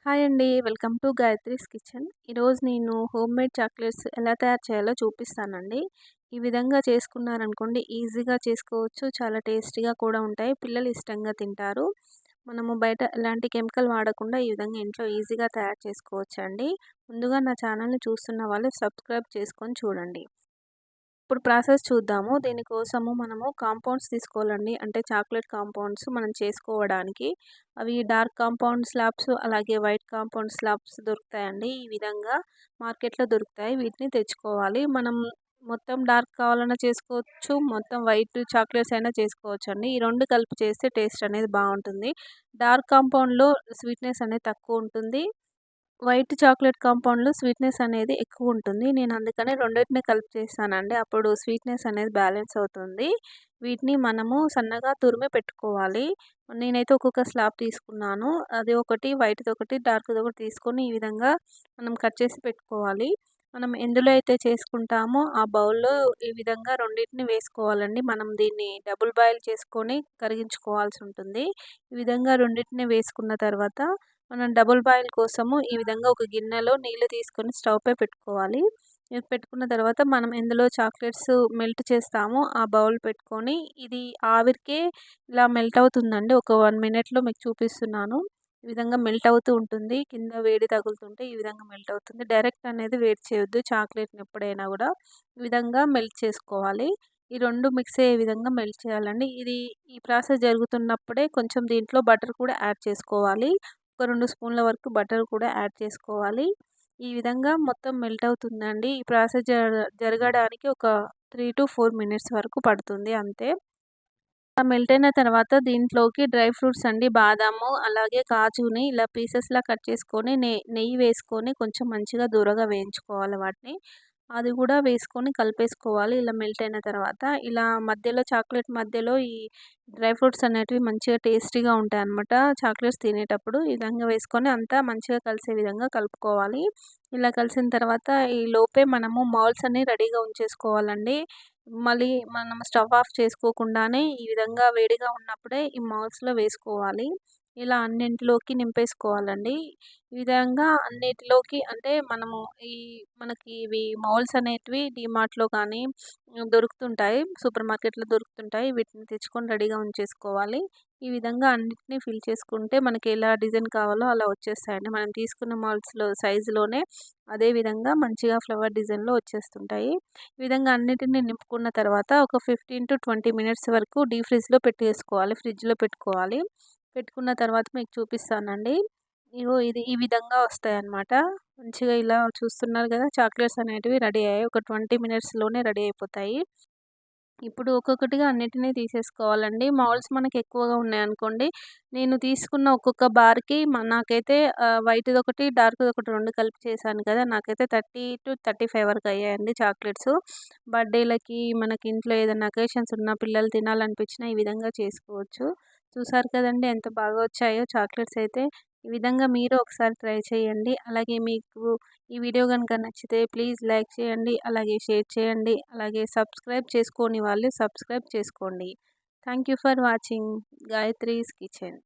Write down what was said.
Hi అండి. Welcome to Gayatri's kitchen. ఈరోజు నేను హోమ్‌మేడ్ చాక్లెట్స్ ఎలా తయారు చేయాలో చూపిస్తానండి. ఈ విధంగా చేసుకున్నారనుకోండి ఈజీగా చేసుకోవచ్చు. చాలా టేస్టీగా కూడా ఉంటాయి. పిల్లలు ఇష్టంగా తింటారు. మనము బయట ఎలాంటి కెమికల్ వాడకుండా ఈ విధంగా ఇంట్లో ఈజీగా తయారు చేసుకోవచ్చండి. ముందుగా నా ఛానల్‌ని చూస్తున్న వాళ్ళు సబ్స్క్రైబ్ చేసుకొని చూడండి. ఇప్పుడు ప్రాసెస్ చూద్దాము. దీనికోసము మనము కాంపౌండ్స్ తీసుకోవాలండి. అంటే చాక్లెట్ కాంపౌండ్స్ మనం చేసుకోవడానికి. అవి డార్క్ కాంపౌండ్ స్లాబ్స్ అలాగే వైట్ కాంపౌండ్ స్లాబ్స్ దొరుకుతాయండి. ఈ విధంగా మార్కెట్‌లో దొరుకుతాయి. వీటిని తెచ్చుకోవాలి. మనం మొత్తం డార్క్ కావాలన్నా చేసుకోవచ్చు. మొత్తం వైట్ చాక్లెట్స్ అయినా చేసుకోవచ్చండి. ఈ 2 కలిపి చేస్తే టేస్ట్ అనేది బాగుంటుంది. డార్క్ కాంపౌండ్‌లో స్వీట్‌నెస్ అనేది తక్కువ ఉంటుంది. వైట్ చాక్లెట్ కాంపౌండ్‌లో స్వీట్‌నెస్ అనేది ఎక్కువుంటుంది. నేను అందుకనే రెండిటిని కలిపి చేశానండి. అప్పుడు స్వీట్‌నెస్ అనేది బ్యాలెన్స్ అవుతుంది. వీటిని మనము సన్నగా తురిమి పెట్టుకోవాలి. నేనైతే ఒక్కొక్క స్లాబ్ తీసుకున్నాను. అది ఒకటి వైట్‌దొకటి, డార్క్‌దొకటి తీసుకొని ఈ విధంగా మనం కట్ చేసి పెట్టుకోవాలి. మనం ఎందులో అయితే చేసుకుంటామో ఆ బౌల్‌లో ఈ విధంగా రెండిటిని వేసుకోవాలండి. మనం దీన్ని డబుల్ బాయిల్ చేసుకొని కరిగించుకోవాల్సి ఉంటుంది. ఈ విధంగా రెండిటిని వేసుకున్న తర్వాత మనం డబుల్ బాయిల్ కోసము ఈ విధంగా ఒక గిన్నెలో నీళ్లు తీసుకొని స్టవ్ పై పెట్టుకోవాలి. ఇది పెట్టుకున్న తర్వాత మనం ఎందులో చాక్లెట్స్ మెల్ట్ చేస్తామో ఆ బౌల్ పెట్టుకొని ఇది ఆవిరికే ఇలా మెల్ట్ అవుతుందండి. ఒక 1 మినిట్‌లో మీకు చూపిస్తున్నాను. ఈ విధంగా మెల్ట్ అవుతూ ఉంటుంది. కింద వేడి తగులుతుంటే ఈ విధంగా మెల్ట్ అవుతుంది. డైరెక్ట్ అనేది వేడి చేయొద్దు చాక్లెట్‌ని ఎప్పుడైనా కూడా. ఈ విధంగా మెల్ట్ చేసుకోవాలి. ఈ 2 మిక్స్ అయ్యే విధంగా మెల్ట్ చేయాలండి. ఈ ప్రాసెస్ జరుగుతున్నప్పుడే కొంచెం దీంట్లో బటర్ కూడా యాడ్ చేసుకోవాలి. ఒక 2 స్పూన్ల వరకు బటర్ కూడా యాడ్ చేసుకోవాలి. ఈ విధంగా మొత్తం మెల్ట్ అవుతుందండి. ఈ ప్రాసెస్ జరగడానికి ఒక 3-4 మినిట్స్ వరకు పడుతుంది అంతే. మెల్ట్ అయిన తర్వాత దీంట్లోకి డ్రై ఫ్రూట్స్ అండి బాదాము అలాగే కాజుని ఇలా పీసెస్‌లా కట్ చేసుకొని నెయ్యి వేసుకొని కొంచెం మంచిగా దూరగా వేయించుకోవాలి వాటిని. అది కూడా వేసుకొని కలిపేసుకోవాలి. ఇలా మెల్ట్ అయిన తర్వాత ఇలా మధ్యలో చాక్లెట్ మధ్యలో ఈ డ్రై ఫ్రూట్స్ అనేటివి మంచిగా టేస్టీగా ఉంటాయన్నమాట. చాక్లెట్స్ తినేటప్పుడు ఈ విధంగా వేసుకొని అంతా మంచిగా కలిసే విధంగా కలుపుకోవాలి. ఇలా కలిసిన తర్వాత ఈ లోపే మనము మౌల్డ్స్ అన్ని రెడీగా ఉంచేసుకోవాలండి. మళ్ళీ మనం స్టవ్ ఆఫ్ చేసుకోకుండానే ఈ విధంగా వేడిగా ఉన్నప్పుడే ఈ మౌల్డ్స్‌లో వేసుకోవాలి. ఇలా అన్నింటిలోకి నింపేసుకోవాలండి. ఈ విధంగా అన్నిటిలోకి అంటే మనము ఈ మనకి ఇవి మౌల్డ్స్ అనేటివి డీమార్ట్‌లో కానీ దొరుకుతుంటాయి. సూపర్ మార్కెట్‌లో దొరుకుతుంటాయి. వీటిని తెచ్చుకొని రెడీగా ఉంచేసుకోవాలి. ఈ విధంగా అన్నిటిని ఫిల్ చేసుకుంటే మనకి ఎలా డిజైన్ కావాలో అలా వచ్చేస్తాయండి. మనం తీసుకున్న మౌల్డ్స్‌లో సైజులోనే అదే విధంగా మంచిగా ఫ్లవర్ డిజైన్‌లో వచ్చేస్తుంటాయి. ఈ విధంగా అన్నిటిని నింపుకున్న తర్వాత ఒక 15-20 మినిట్స్ వరకు డీప్ పెట్టేసుకోవాలి. ఫ్రిడ్జ్‌లో పెట్టుకోవాలి. పెట్టుకున్న తర్వాత మీకు చూపిస్తానండి. ఇగో ఇది ఈ విధంగా వస్తాయన్నమాట. మంచిగా ఇలా చూస్తున్నారు కదా! చాక్లెట్స్ అనేటివి రెడీ అయ్యాయి. ఒక 20 మినిట్స్‌లోనే రెడీ అయిపోతాయి. ఇప్పుడు ఒక్కొక్కటిగా అన్నిటిని తీసేసుకోవాలండి. మౌల్డ్స్ మనకి ఎక్కువగా ఉన్నాయనుకోండి, నేను తీసుకున్న ఒక్కొక్క బార్‌కి నాకైతే వైట్‌దొకటి, డార్క్‌దొకటి 2 కలిపి చేశాను కదా! నాకైతే 30-35 వరకు అయ్యాయండి చాక్లెట్స్. బర్త్‌డేలకి మనకి ఇంట్లో ఏదైనా అకేషన్స్ ఉన్నా పిల్లలు తినాలనిపించినా ఈ విధంగా చేసుకోవచ్చు. చూసారు కదండీ ఎంత బాగా వచ్చాయో చాక్లెట్స్ అయితే. ఈ విధంగా మీరు ఒకసారి ట్రై చేయండి. అలాగే మీకు ఈ వీడియో గనుక నచ్చితే ప్లీజ్ లైక్ చేయండి. అలాగే షేర్ చేయండి. అలాగే సబ్స్క్రైబ్ చేసుకోని వాళ్ళు సబ్స్క్రైబ్ చేసుకోండి. Thank you for watching Gayatri's kitchen.